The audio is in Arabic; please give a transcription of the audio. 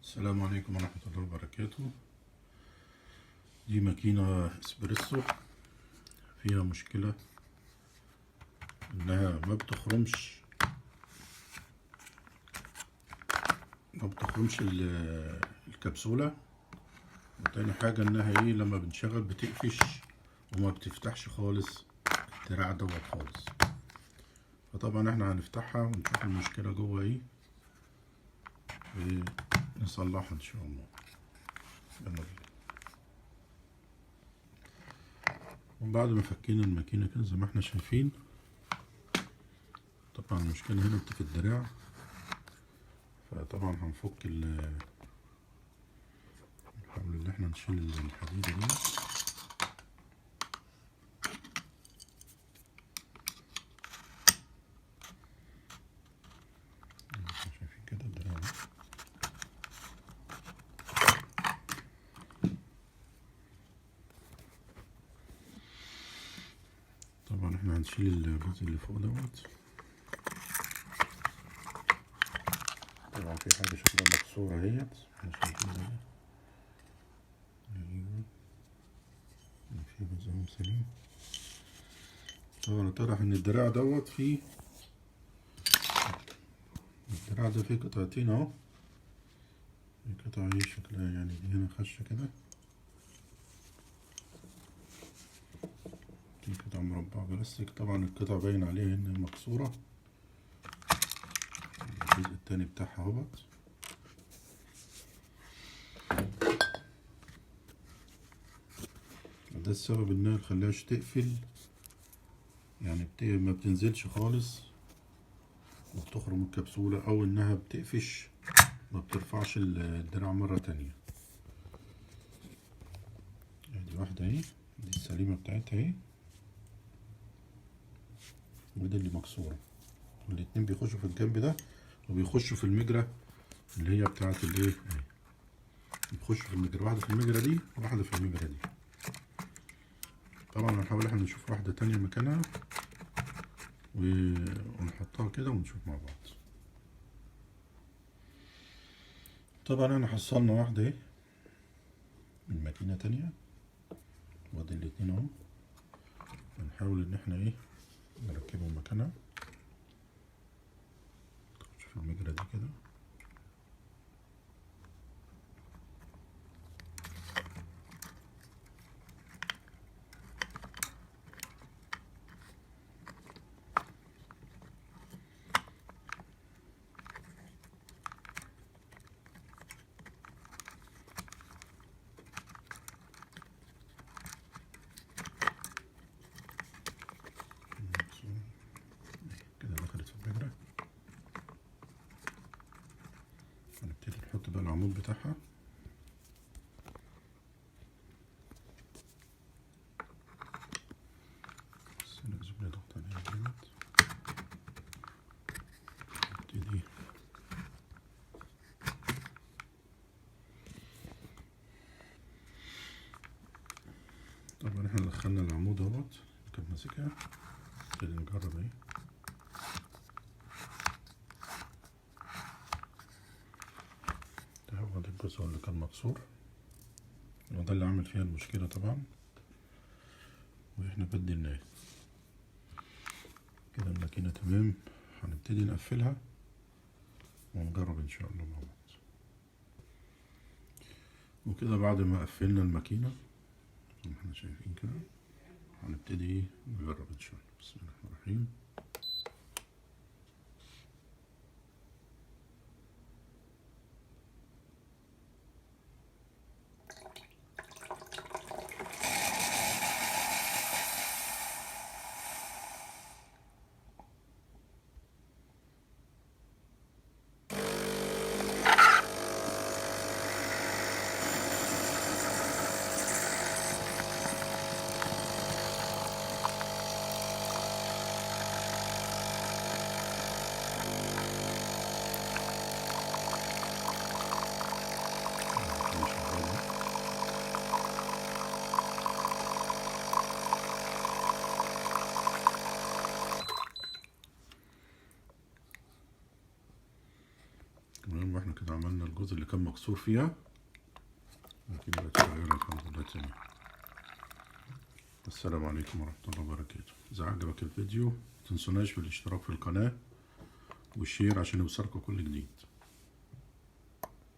السلام عليكم ورحمة الله وبركاته. دي ماكينة اسبريسو فيها مشكلة انها ما بتخرمش الكبسولة، وتاني حاجة انها لما بنشغل بتقفش وما بتفتحش خالص الدراع دوت خالص. فطبعا احنا هنفتحها ونشوف المشكلة جوه ايه ونصلحها ان شاء الله. يلا بينا. وبعد ما فكينا الماكينة كده زي ما احنا شايفين، طبعا المشكلة هنا في الدراع، فطبعا هنفك نحاول ان احنا نشيل الحديدة دي. شايفين كده الدراع طبعا احنا هنشيل الجزء اللي فوق دوت. طبعا في حاجة شكلها مكسورة اهيت، احنا شايفين ده. ايوه في جزء اهو سليم. طبعا اتضح ان الدراع دوت فيه، الدراع ده فيه قطعتين اهو. القطعة اهي شكلها يعني دي هنا خشة كده، دي قطعة مربعة بلاستيك. طبعا القطعة باين عليها ان مكسورة. الجزء التاني بتاعها اهوت. ده السبب انها مخليهاش تقفل، يعني ما بتنزلش خالص وبتخرم الكبسولة، او انها بتقفش ما بترفعش الدراع مرة تانية. ادي واحدة اهي، دي السليمة بتاعتها اهي، ودي اللي مكسورة. والاتنين بيخشوا في الجنب ده وبيخشوا في المجرى اللي هي بتاعت الايه اهي، بيخشوا في المجرى، واحدة في المجرى دي وواحدة في المجرى دي. طبعا هنحاول احنا نشوف واحدة تانية مكانها ونحطها كده ونشوف مع بعض. طبعا احنا حصلنا واحدة اهي من ماكينة تانية، وادي الاتنين اهو. هنحاول ان احنا نركبهم مكانها. شوف المجرى دي كده. كده دخلت في المجرى. هنبتدي نحط بقى العمود بتاعها. بس لازم نضغط عليها جامد. نبتدي طبعا احنا دخلنا العمود اهوت، كان ماسكها. نبتدي نجرب اهي. ده هو ده الجزء اللي كان مكسور، وده اللي عمل فيها المشكلة طبعا، واحنا بدلناه كده. الماكينة تمام، هنبتدي نقفلها ونجرب ان شاء الله مع بعض. وكده بعد ما قفلنا الماكينة زي ما احنا شايفين كده، هنبتدي نجرب ان شاء الله. بسم الله الرحمن الرحيم. يبقى احنا كده عملنا الجزء اللي كان مكسور فيها، كده بقت شغالة الحمد لله تمام. السلام عليكم ورحمة الله وبركاته. إذا عجبك الفيديو متنسوناش بالاشتراك في القناة والشير عشان يوصلكوا كل جديد.